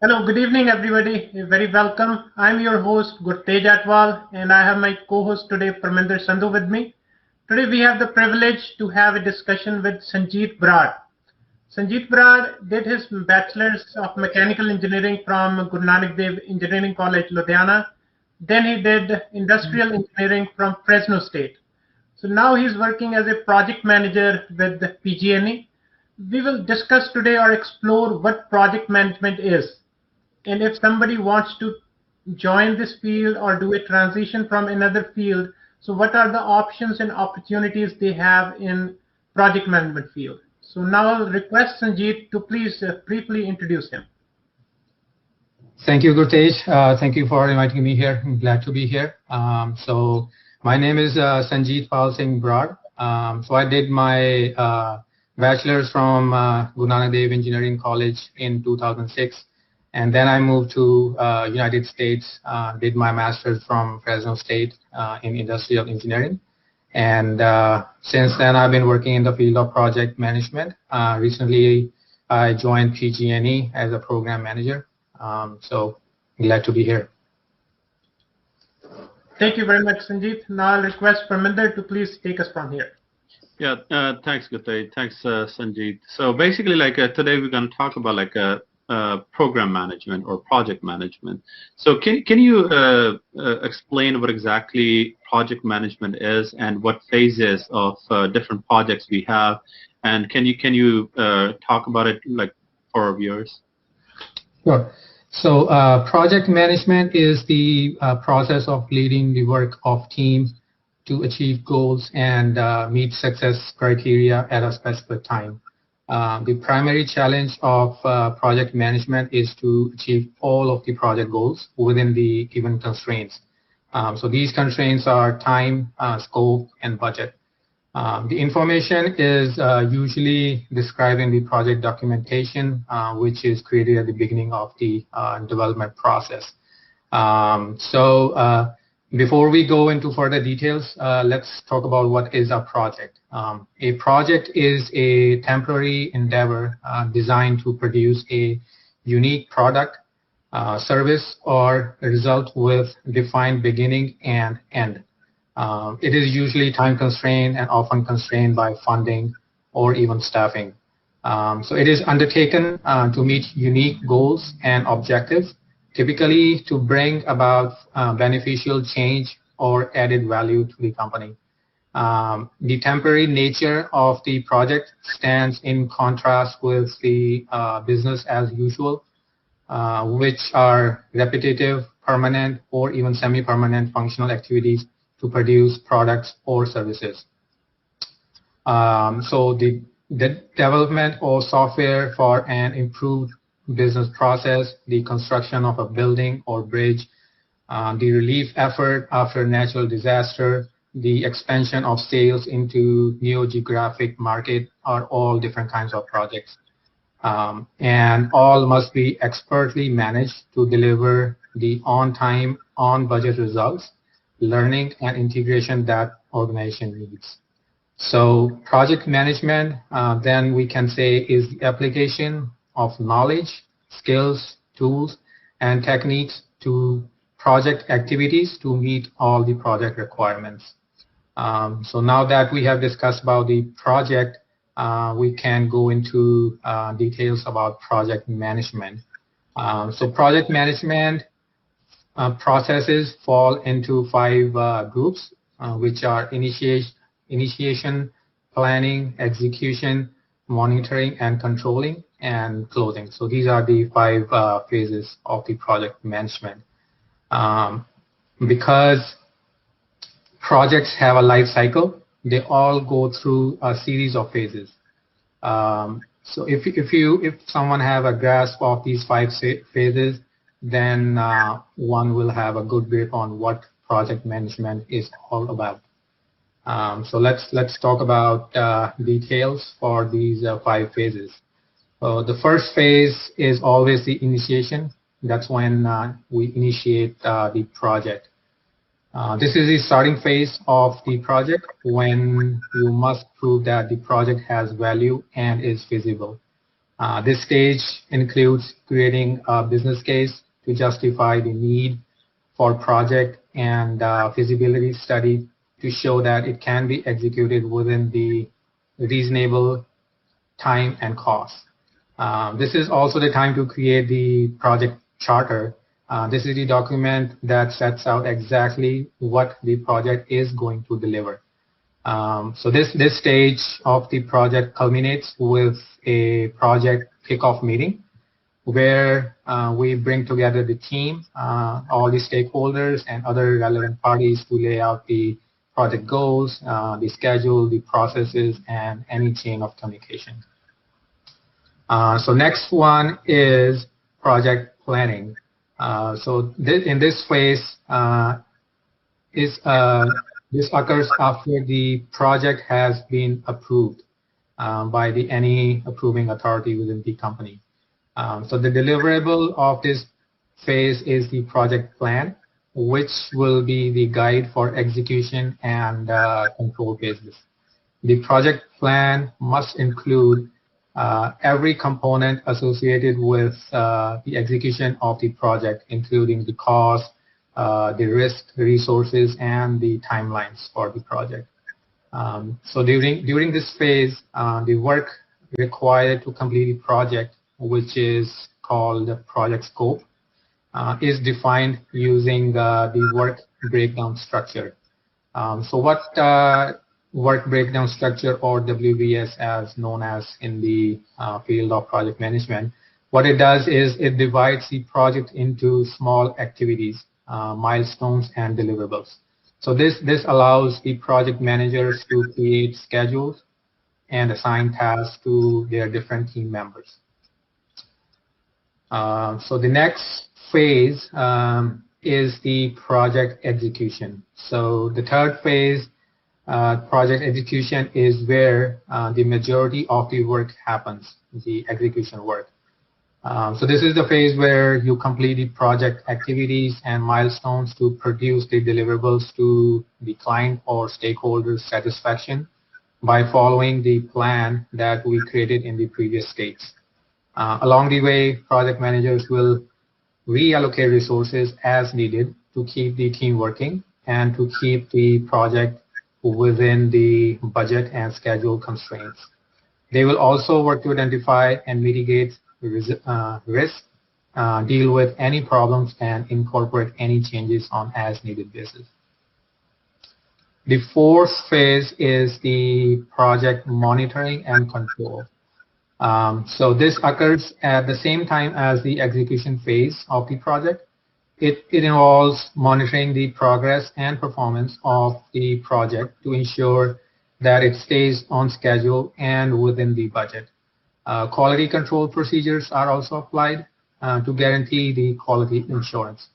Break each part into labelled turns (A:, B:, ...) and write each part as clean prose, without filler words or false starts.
A: Hello, good evening, everybody. You're very welcome. I'm your host, Gurtej Atwal, and I have my co-host today, Parminder Sandhu, with me. Today, we have the privilege to have a discussion with Sanjeet Brad. Sanjeet Brad did his bachelor's of mechanical engineering from Guru Nanak Dev Engineering College, Ludhiana. Then he did industrial engineering from Fresno State. So now he's working as a project manager with the PG&E. We will discuss today or explore what project management is, and if somebody wants to join this field or do a transition from another field, so what are the options and opportunities they have in project management field? So now I'll request Sanjeet to please briefly introduce him.
B: Thank you, Gurtej. Thank you for inviting me here. I'm glad to be here. So my name is Sanjeet Pal Singh Brad. So I did my bachelor's from Guru Nanak Dev Engineering College in 2006. And then I moved to United States, did my master's from Fresno State in industrial engineering. And since then, I've been working in the field of project management. Recently, I joined PG&E as a program manager. So glad to be here.
A: Thank you very much, Sanjeet. Now I'll request Parminder to please take us from here.
C: Yeah, thanks, Gurtej. Thanks, Sanjeet. So basically, today we're going to talk about program management or project management. So can you explain what exactly project management is and what phases of different projects we have, and can you talk about it for our viewers?
B: Sure. So project management is the process of leading the work of teams to achieve goals and meet success criteria at a specific time. The primary challenge of project management is to achieve all of the project goals within the given constraints. So these constraints are time, scope, and budget. The information is usually described in the project documentation, which is created at the beginning of the development process. Before we go into further details, let's talk about what is a project. A project is a temporary endeavor designed to produce a unique product, service, or result with defined beginning and end. It is usually time constrained and often constrained by funding or even staffing. So it is undertaken to meet unique goals and objectives, typically to bring about beneficial change or added value to the company. The temporary nature of the project stands in contrast with the business as usual, which are repetitive, permanent, or even semi-permanent functional activities to produce products or services. So the development of software for an improved business process, the construction of a building or bridge, the relief effort after natural disaster, the expansion of sales into new geographic market are all different kinds of projects. And all must be expertly managed to deliver the on-time, on-budget results, learning, and integration that organization needs. So project management, then we can say, is the application of knowledge, skills, tools, and techniques to project activities to meet all the project requirements. So now that we have discussed about the project, we can go into details about project management. So project management processes fall into 5 groups, which are initiation, planning, execution, monitoring and controlling, and closing. So these are the 5 phases of the project management. Because projects have a life cycle, they all go through a series of phases. So if someone have a grasp of these 5 phases, then one will have a good grip on what project management is all about. So let's talk about details for these 5 phases. The first phase is always the initiation. That's when we initiate the project. This is the starting phase of the project when you must prove that the project has value and is feasible. This stage includes creating a business case to justify the need for project and feasibility study to show that it can be executed within the reasonable time and cost. This is also the time to create the project charter. This is the document that sets out exactly what the project is going to deliver. So this stage of the project culminates with a project kickoff meeting where we bring together the team, all the stakeholders and other relevant parties to lay out the project goals, the schedule, the processes, and any chain of communication. So next one is project planning. So in this phase, this occurs after the project has been approved by any approving authority within the company. So the deliverable of this phase is the project plan, which will be the guide for execution and control phases. The project plan must include every component associated with the execution of the project, including the cost, the risk, resources, and the timelines for the project. So during this phase, the work required to complete the project, which is called the project scope, is defined using the work breakdown structure. So what work breakdown structure, or WBS as known as in the field of project management, what it does is it divides the project into small activities, milestones, and deliverables. So this allows the project managers to create schedules and assign tasks to their different team members. So the next phase is the project execution. So the third phase, project execution, is where the majority of the work happens, the execution work. So this is the phase where you complete the project activities and milestones to produce the deliverables to the client or stakeholders' satisfaction by following the plan that we created in the previous stage. Along the way, project managers will reallocate resources as needed to keep the team working and to keep the project within the budget and schedule constraints. They will also work to identify and mitigate risk, deal with any problems, and incorporate any changes on as-needed basis. The fourth phase is the project monitoring and control. So this occurs at the same time as the execution phase of the project. It involves monitoring the progress and performance of the project to ensure that it stays on schedule and within the budget. Quality control procedures are also applied to guarantee the quality insurance.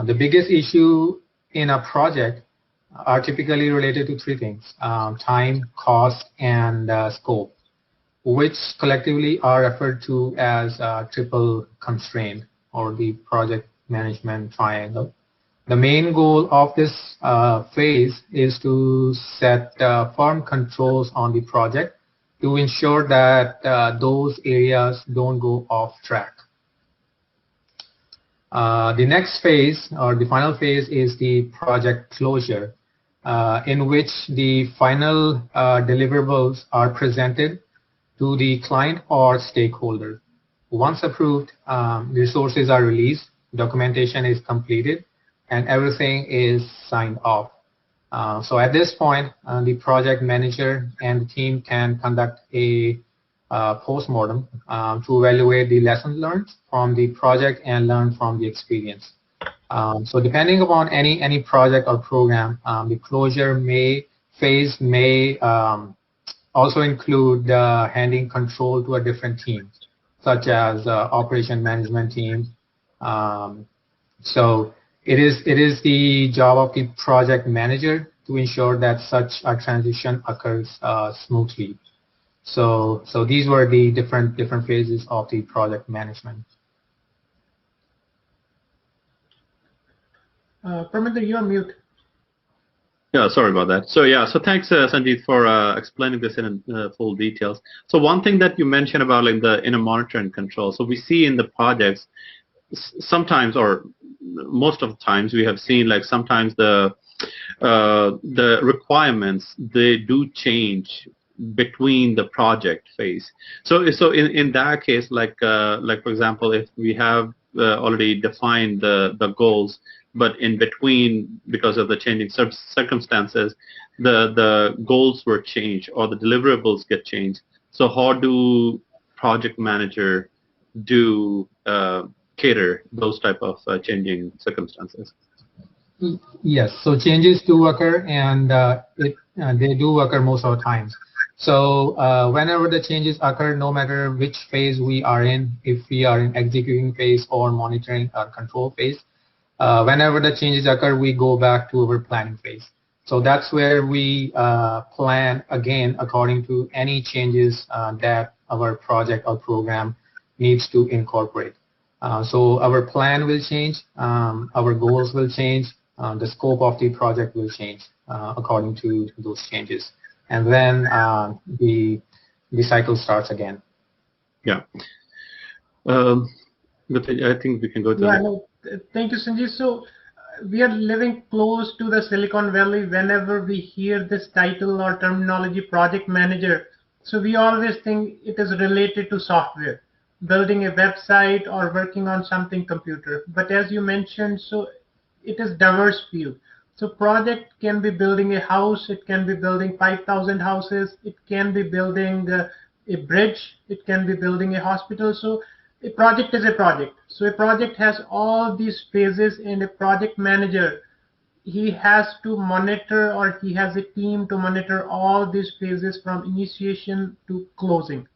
B: The biggest issue in a project are typically related to three things: time, cost, and scope, which collectively are referred to as triple constraint, or the project management triangle. The main goal of this phase is to set firm controls on the project to ensure that those areas don't go off track. The next phase, or the final phase, is the project closure, in which the final deliverables are presented to the client or stakeholder. Once approved, resources are released, documentation is completed, and everything is signed off. So at this point, the project manager and the team can conduct a postmortem to evaluate the lessons learned from the project and learn from the experience. So depending upon any project or program, the closure phase may also include handing control to a different team, such as operation management team. So it is the job of the project manager to ensure that such a transition occurs smoothly. So these were the different phases of the project management.
A: Parminder, you are mute.
C: Yeah, sorry about that. So yeah, so thanks, Sanjeet, for explaining this in full details. So one thing that you mentioned about like the inner monitor and control. So we see in the projects sometimes, or most of the times, we have seen like sometimes the requirements, they do change between the project phase. So in that case, like for example, if we have already defined the goals, but in between, because of the changing circumstances, the goals were changed or the deliverables get changed. So how do project manager do cater those type of changing circumstances?
B: Yes, so changes do occur, and they do occur most of the times. So whenever the changes occur, no matter which phase we are in, if we are in executing phase or monitoring or control phase, whenever the changes occur, we go back to our planning phase. So that's where we plan again according to any changes that our project or program needs to incorporate. So our plan will change, our goals will change, the scope of the project will change according to those changes. And then the cycle starts again.
C: Yeah. But I think we can go to the
A: Yeah,
C: next.
A: no, thank you, Sanjeev. So we are living close to the Silicon Valley. Whenever we hear this title or terminology, project manager, so we always think it is related to software, building a website or working on something computer. But as you mentioned, so it is diverse field. So project can be building a house, it can be building 5,000 houses, it can be building a bridge, it can be building a hospital. So a project is a project. So a project has all these phases, and a project manager, he has to monitor, or he has a team to monitor all these phases from initiation to closing.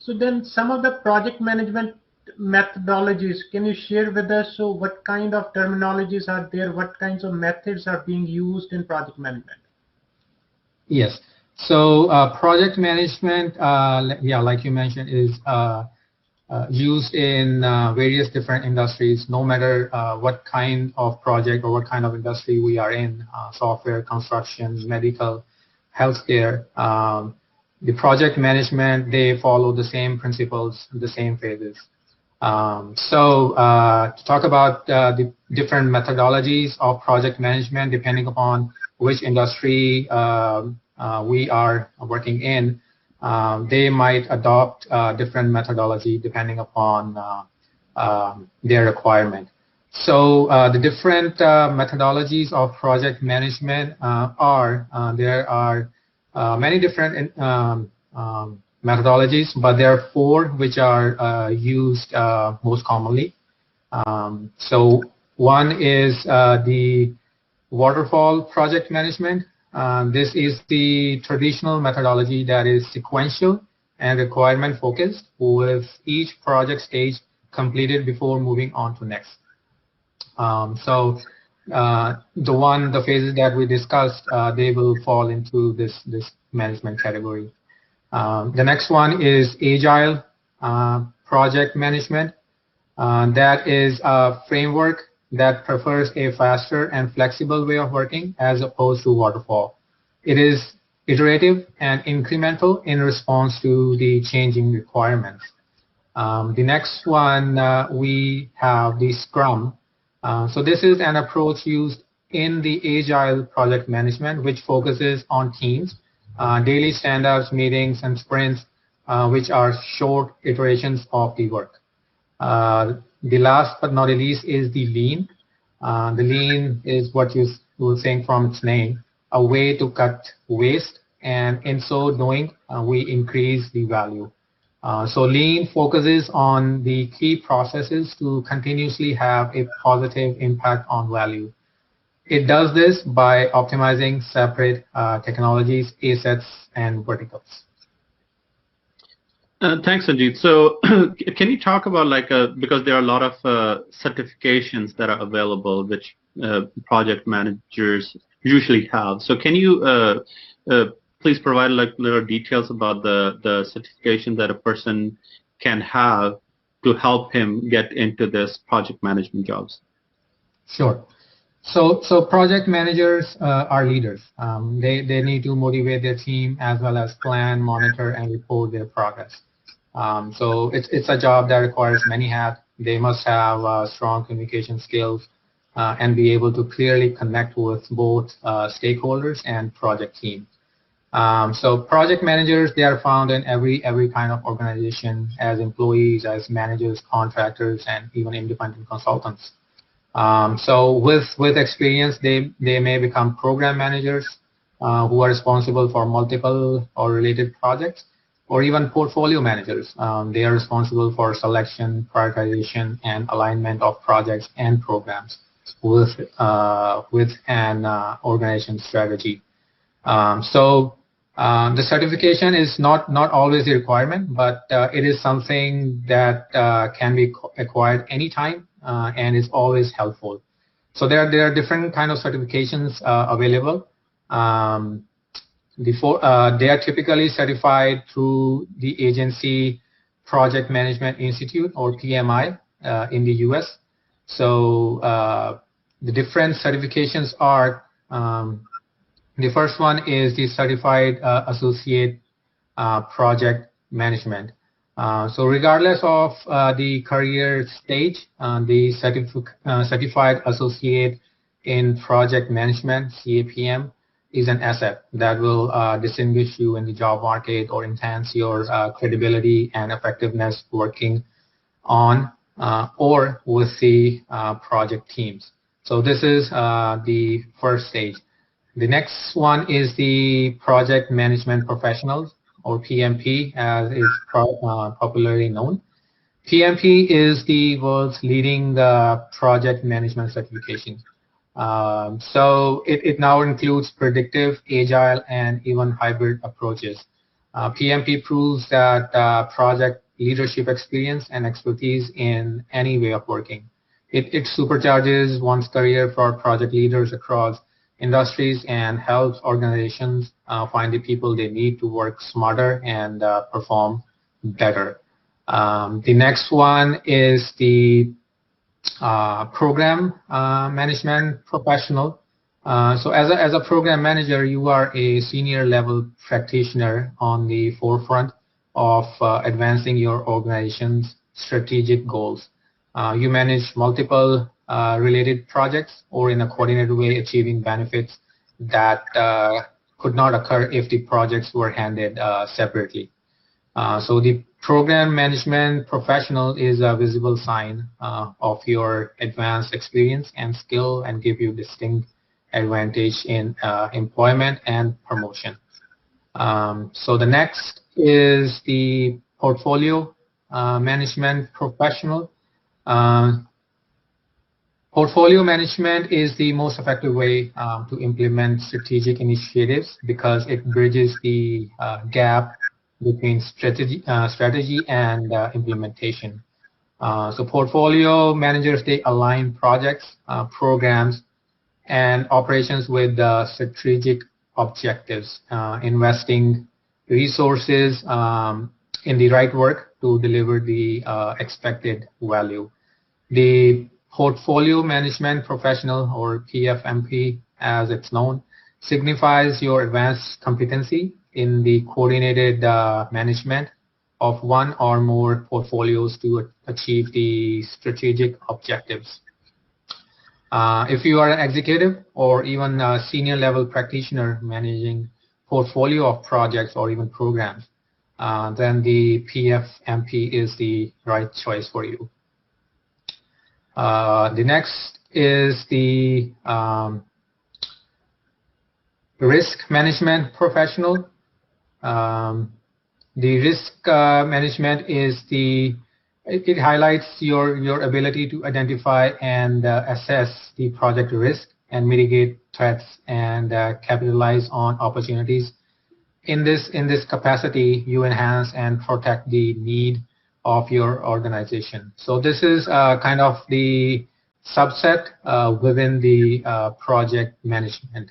A: So then some of the project management methodologies, can you share with us, so what kind of terminologies are there, what kinds of methods are being used in project management?
B: Yes. So project management, yeah, like you mentioned, is used in various different industries, no matter what kind of project or what kind of industry we are in, software, construction, medical, healthcare. The project management, they follow the same principles, the same phases. To talk about the different methodologies of project management, depending upon which industry we are working in, they might adopt different methodology depending upon their requirement. So the different methodologies of project management there are many different methodologies, but there are four which are used most commonly. So one is the waterfall project management. This is the traditional methodology that is sequential and requirement focused, with each project stage completed before moving on to next. The phases that we discussed, they will fall into this management category. The next one is agile project management. That is a framework that prefers a faster and flexible way of working as opposed to waterfall. It is iterative and incremental in response to the changing requirements. The next one, we have the Scrum. So this is an approach used in the agile project management, which focuses on teams, daily stand-ups, meetings, and sprints, which are short iterations of the work. The last but not the least is the lean. The lean is what you were saying from its name, a way to cut waste, and in so doing, we increase the value. So lean focuses on the key processes to continuously have a positive impact on value. It does this by optimizing separate technologies, assets, and verticals.
C: Thanks, Sanjeev. So, can you talk about because there are a lot of certifications that are available, which project managers usually have. So, can you please provide little details about the certification that a person can have to help him get into this project management jobs?
B: Sure. So project managers are leaders. They need to motivate their team as well as plan, monitor, and report their progress. So it's a job that requires many hats. They must have strong communication skills and be able to clearly connect with both stakeholders and project team. So project managers, they are found in every kind of organization as employees, as managers, contractors, and even independent consultants. So with experience, they may become program managers who are responsible for multiple or related projects, or even portfolio managers. They are responsible for selection, prioritization, and alignment of projects and programs with an organization strategy. The certification is not always a requirement, but it is something that can be acquired anytime and is always helpful. So there are different kind of certifications available. They are typically certified through the agency Project Management Institute, or PMI, in the US. So the different certifications are, the first one is the Certified Associate Project Management. So regardless of the career stage, the Certified Associate in Project Management, CAPM, is an asset that will distinguish you in the job market or enhance your credibility and effectiveness working on or with the project teams. So this is the first stage. The next one is the Project Management Professionals, or PMP, as is popularly known. PMP is the world's leading project management certification. So it now includes predictive, agile, and even hybrid approaches. PMP proves that project leadership experience and expertise in any way of working. It supercharges one's career for project leaders across industries and helps organizations find the people they need to work smarter and perform better. The next one is the program management professional. So as a program manager, you are a senior level practitioner on the forefront of advancing your organization's strategic goals. You manage multiple related projects, or in a coordinated way achieving benefits that could not occur if the projects were handled separately. So the program management professional is a visible sign of your advanced experience and skill, and give you distinct advantage in employment and promotion. So the next is the portfolio management professional. Portfolio management is the most effective way to implement strategic initiatives, because it bridges the gap between strategy and implementation. So portfolio managers, they align projects, programs, and operations with strategic objectives, investing resources in the right work to deliver the expected value. The portfolio management professional, or PFMP as it's known, signifies your advanced competency in the coordinated management of one or more portfolios to achieve the strategic objectives. If you are an executive or even a senior level practitioner managing portfolio of projects or even programs, then the PFMP is the right choice for you. The next is the risk management professional. The risk management is it highlights your ability to identify and assess the project risk and mitigate threats and capitalize on opportunities. In this capacity, you enhance and protect the need of your organization. So this is kind of the subset within the project management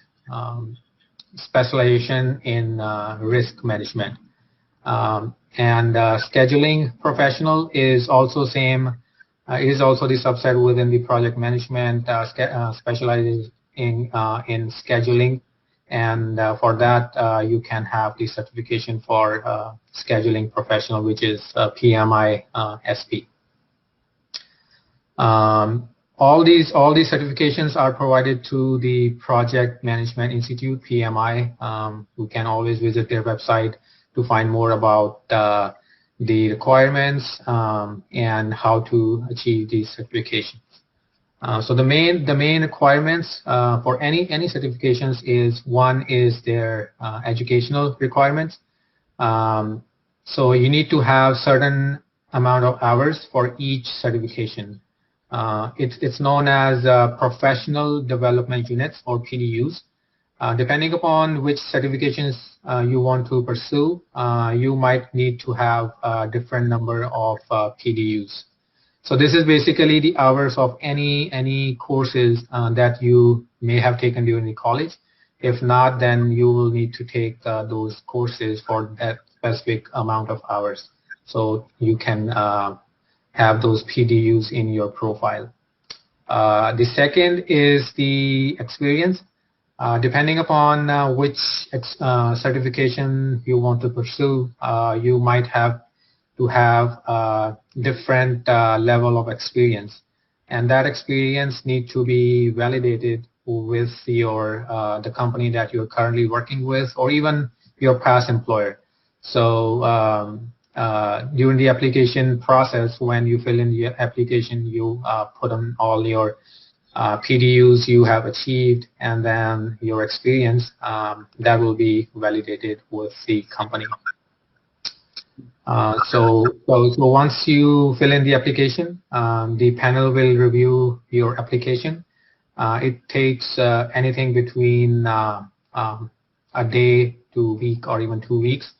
B: specialization in risk management. And scheduling professional is also same It is also the subset within the project management, specializes in scheduling, and for that you can have the certification for scheduling professional, which is PMI SP. All these certifications are provided to the Project Management Institute, PMI. You can always visit their website to find more about the requirements and how to achieve these certifications. So the main requirements for any certifications is, one is their educational requirements. So you need to have certain amount of hours for each certification. It's known as professional development units, or PDUs. Depending upon which certifications you want to pursue, you might need to have a different number of PDUs. So this is basically the hours of any courses that you may have taken during the college. If not, then you will need to take those courses for that specific amount of hours, so you can have those PDUs in your profile. The second is the experience. Depending upon which certification you want to pursue, you might have to have a different level of experience, and that experience needs to be validated with your the company that you're currently working with, or even your past employer. So during the application process, when you fill in the application, you put on all your PDUs you have achieved, and then your experience that will be validated with the company. So once you fill in the application, the panel will review your application. It takes anything between a day to a week, or even 2 weeks,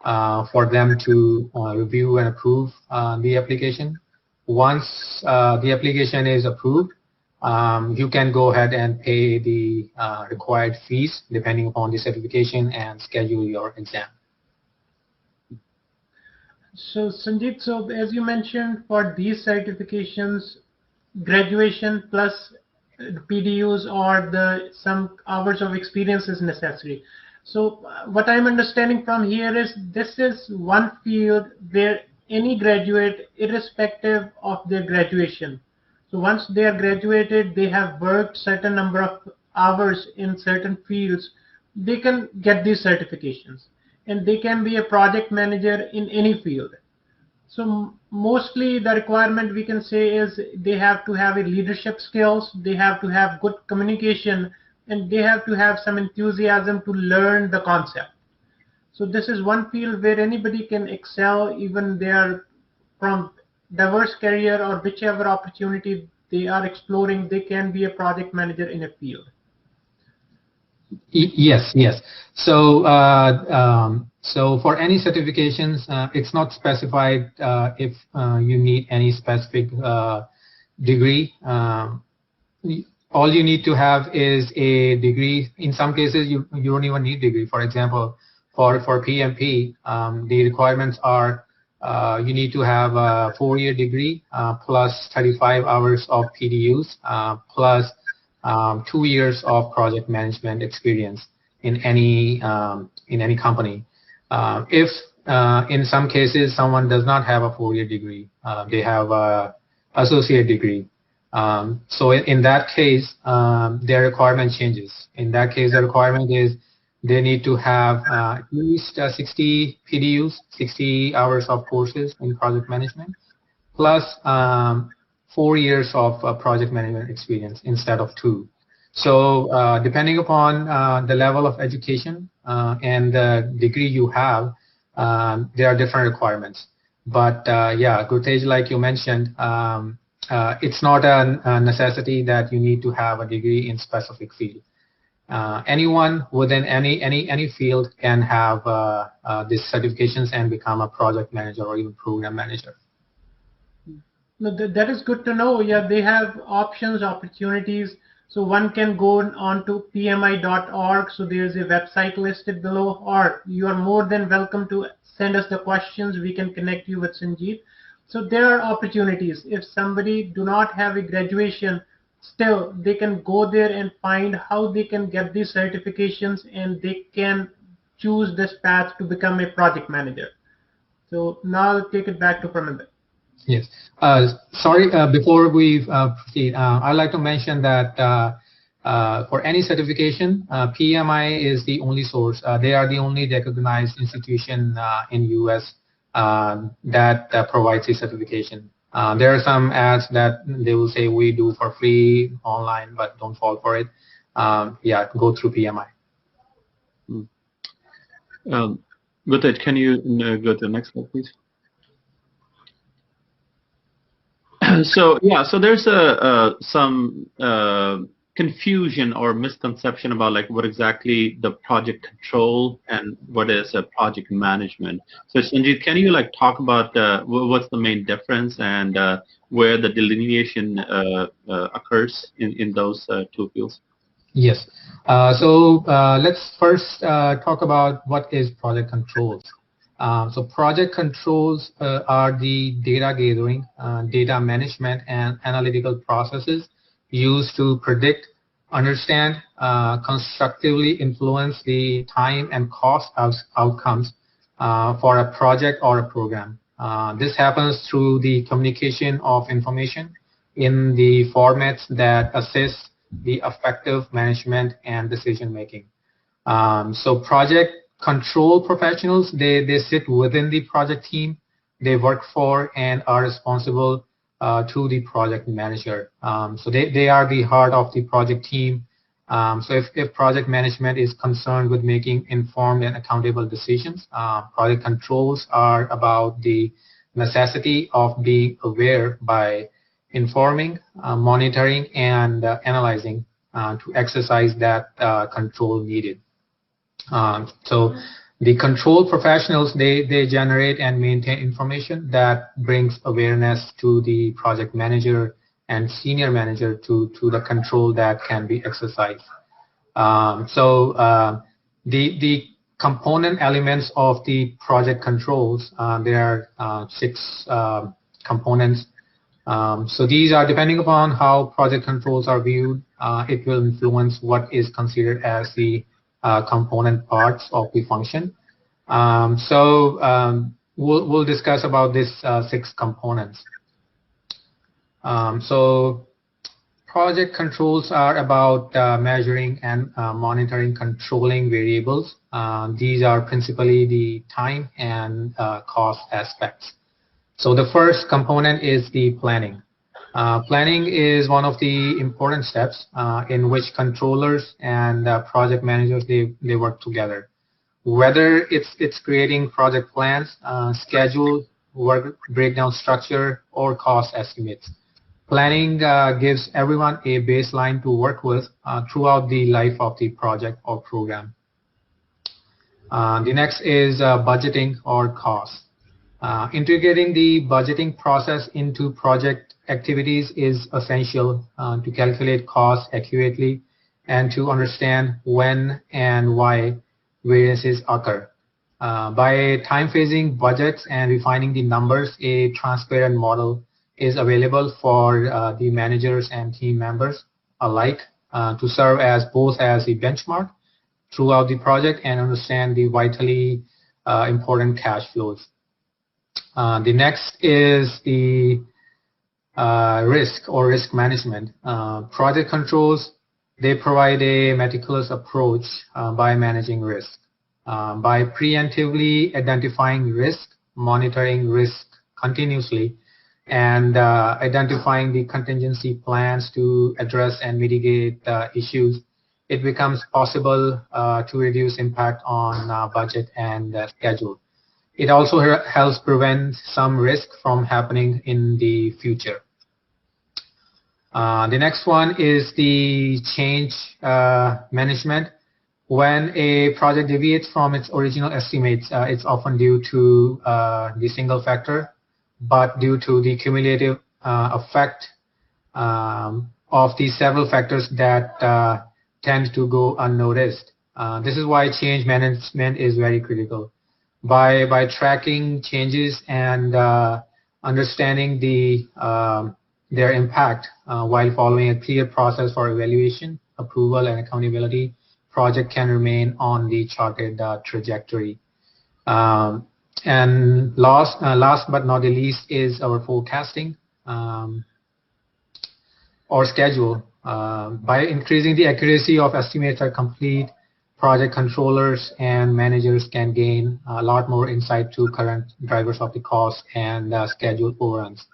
B: for them to review and approve the application. Once the application is approved, you can go ahead and pay the required fees depending upon the certification and schedule your exam.
A: So Sanjeet, so as you mentioned, for these certifications, graduation plus PDUs or some hours of experience is necessary. So what I'm understanding from here is this is one field where any graduate, irrespective of their graduation, so once they are graduated, they have worked certain number of hours in certain fields, they can get these certifications, and they can be a project manager in any field. So mostly the requirement we can say is they have to have a leadership skills, they have to have good communication, and they have to have some enthusiasm to learn the concept. So this is one field where anybody can excel, even they are from diverse career or whichever opportunity they are exploring, they can be a project manager in a field.
B: Yes. So so for any certifications, it's not specified if you need any specific degree. All you need to have is a degree. In some cases, you don't even need degree. For example, for PMP, the requirements are you need to have a 4-year degree plus 35 hours of PDUs plus 2 years of project management experience in any company. If in some cases someone does not have a 4-year degree, they have a associate degree. So in that case, their requirement changes. In that case, the requirement is they need to have at least 60 PDUs, 60 hours of courses in project management, plus 4 years of project management experience instead of 2. So depending upon the level of education and the degree you have, there are different requirements. But yeah, Gurtej, like you mentioned, it's not a necessity that you need to have a degree in specific field. Anyone within any field can have these certifications and become a project manager or even program manager.
A: No, that is good to know. Yeah, they have options, opportunities. So one can go on to pmi.org. So there's a website listed below, or you are more than welcome to send us the questions. We can connect you with Sanjeet. So there are opportunities. If somebody do not have a graduation, still they can go there and find how they can get these certifications, and they can choose this path to become a project manager. So now I'll take it back to Parminder.
B: Yes. Sorry, before we proceed, I'd like to mention that for any certification, PMI is the only source. They are the only recognized institution in US that provides the certification. There are some ads that they will say we do for free online, but don't fall for it. Yeah, go through PMI.
C: Gutaj, can you go to the next slide, please? So yeah, so there's some confusion or misconception about like what exactly the project control and what is a project management. So Sanjeev, can you like talk about what's the main difference and where the delineation occurs in those two fields?
B: Yes. So let's first talk about what is project controls. So project controls are the data gathering, data management, and analytical processes used to predict, understand, constructively influence the time and cost outcomes for a project or a program. This happens through the communication of information in the formats that assist the effective management and decision making. So project control professionals, they sit within the project team, they work for and are responsible to the project manager. So they are the heart of the project team. So if project management is concerned with making informed and accountable decisions, project controls are about the necessity of being aware by informing, monitoring, and analyzing to exercise that control needed. So the control professionals, they generate and maintain information that brings awareness to the project manager and senior manager to the control that can be exercised. The component elements of the project controls, there are 6 components. So these are, depending upon how project controls are viewed, it will influence what is considered as the component parts of the function. We'll discuss about these 6 components. So project controls are about measuring and monitoring controlling variables. These are principally the time and cost aspects. So the first component is the planning. Planning is one of the important steps in which controllers and project managers, they work together. Whether it's creating project plans, schedule, work breakdown structure, or cost estimates. Planning gives everyone a baseline to work with throughout the life of the project or program. The next is budgeting or cost. Integrating the budgeting process into project activities is essential to calculate costs accurately and to understand when and why variances occur. By time phasing budgets and refining the numbers, a transparent model is available for the managers and team members alike to serve as both as a benchmark throughout the project and understand the vitally important cash flows. The next is the risk or risk management. Project controls, they provide a meticulous approach by managing risk. By preemptively identifying risk, monitoring risk continuously, and identifying the contingency plans to address and mitigate issues, it becomes possible to reduce impact on budget and schedule. It also helps prevent some risk from happening in the future. The next one is the change management. When a project deviates from its original estimates, it's often due to the single factor, but due to the cumulative effect of the several factors that tend to go unnoticed. This is why change management is very critical. By tracking changes and understanding their impact while following a clear process for evaluation, approval, and accountability, project can remain on the charted trajectory. And last but not the least is our forecasting or schedule. By increasing the accuracy of estimates are complete, project controllers and managers can gain a lot more insight to current drivers of the cost and schedule overruns.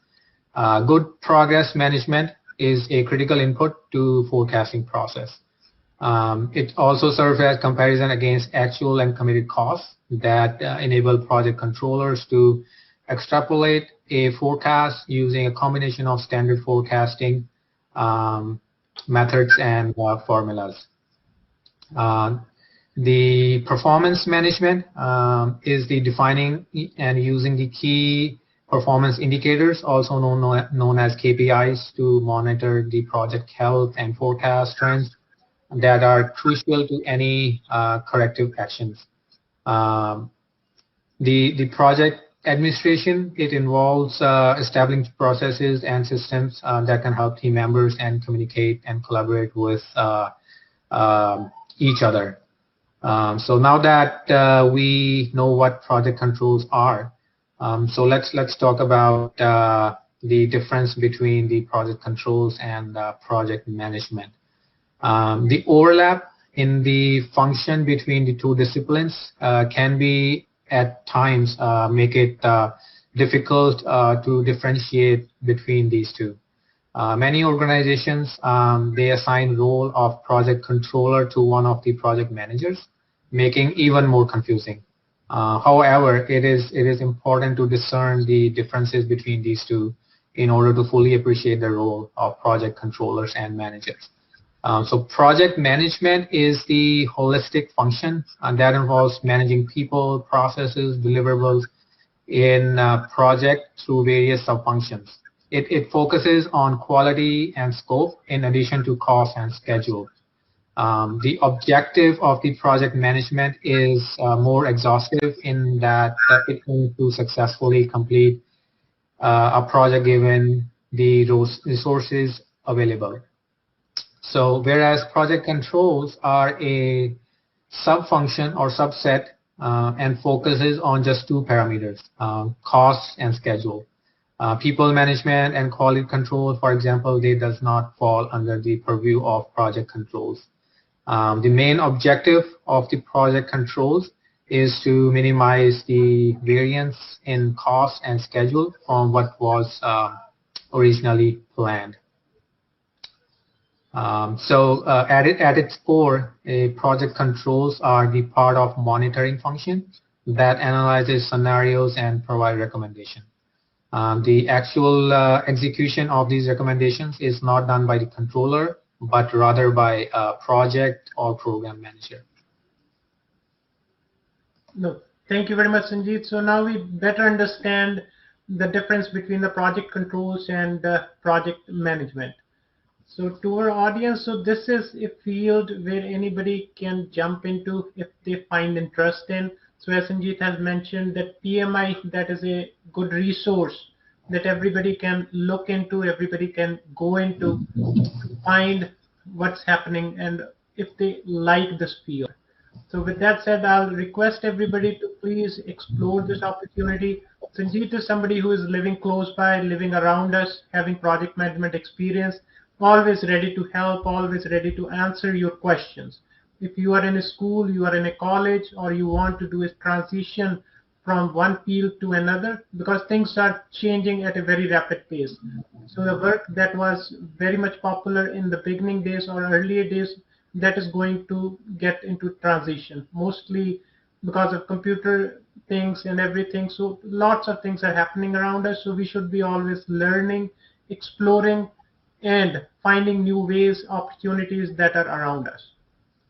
B: Good progress management is a critical input to forecasting process. It also serves as comparison against actual and committed costs that enable project controllers to extrapolate a forecast using a combination of standard forecasting methods and formulas. The performance management is the defining and using the key performance indicators, also known as KPIs, to monitor the project health and forecast trends that are crucial to any corrective actions. The project administration, it involves establishing processes and systems that can help team members and communicate and collaborate with each other. So now that we know what project controls are, so let's talk about the difference between the project controls and project management. The overlap in the function between the two disciplines can be at times make it difficult to differentiate between these two. Many organizations, they assign role of project controller to one of the project managers, making even more confusing. However, it is important to discern the differences between these two in order to fully appreciate the role of project controllers and managers. So project management is the holistic function that involves managing people, processes, deliverables in a project through various sub-functions. It focuses on quality and scope in addition to cost and schedule. The objective of the project management is more exhaustive in that it aims to successfully complete a project given the resources available. So whereas project controls are a sub-function or subset and focuses on just two parameters, cost and schedule. People management and quality control, for example, they does not fall under the purview of project controls. The main objective of the project controls is to minimize the variance in cost and schedule from what was originally planned. At its core, project controls are the part of monitoring function that analyzes scenarios and provide recommendation. The actual execution of these recommendations is not done by the controller, but rather by a project or program manager.
A: No, thank you very much, Sanjeet. So now we better understand the difference between the project controls and project management. So to our audience, so this is a field where anybody can jump into if they find interest in. So as Sanjeet has mentioned, that PMI, that is a good resource that everybody can look into, everybody can go into to find what's happening and if they like this field. So with that said, I'll request everybody to please explore this opportunity. Sanjeet is somebody who is living close by, living around us, having project management experience, always ready to help, always ready to answer your questions. If you are in a school, you are in a college, or you want to do a transition from one field to another, because things are changing at a very rapid pace. So the work that was very much popular in the beginning days or earlier days, that is going to get into transition, mostly because of computer things and everything. So lots of things are happening around us. So we should be always learning, exploring, and finding new ways, opportunities that are around us.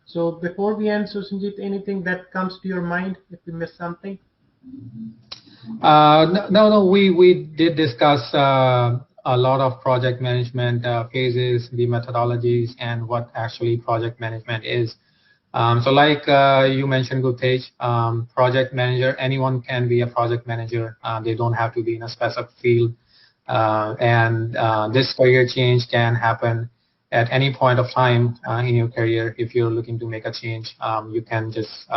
A: So before we end, so Sanjeet, anything that comes to your mind if we missed something?
B: No, we did discuss a lot of project management phases, the methodologies, and what actually project management is. So like you mentioned, Guptej, project manager, anyone can be a project manager. They don't have to be in a specific field. And this career change can happen at any point of time in your career. If you're looking to make a change, you can just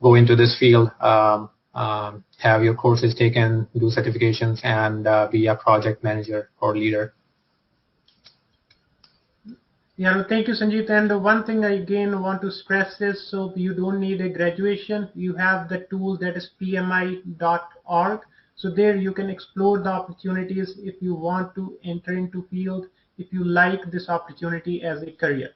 B: go into this field, have your courses taken, do certifications, and be a project manager or leader.
A: Yeah, no, thank you, Sanjeet. And one thing I again want to stress is, so you don't need a graduation. You have the tool that is pmi.org. So there you can explore the opportunities if you want to enter into field, if you like this opportunity as a career.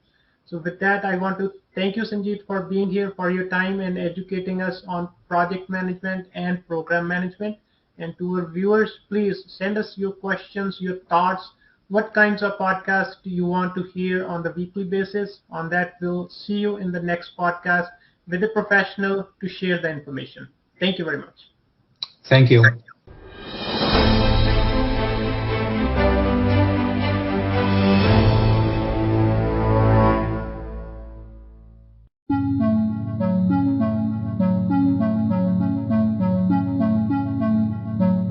A: So with that, I want to thank you, Sanjeet, for being here, for your time and educating us on project management and program management. And to our viewers, please send us your questions, your thoughts. What kinds of podcasts do you want to hear on the weekly basis? On that, we'll see you in the next podcast with a professional to share the information. Thank you very much.
B: Thank you.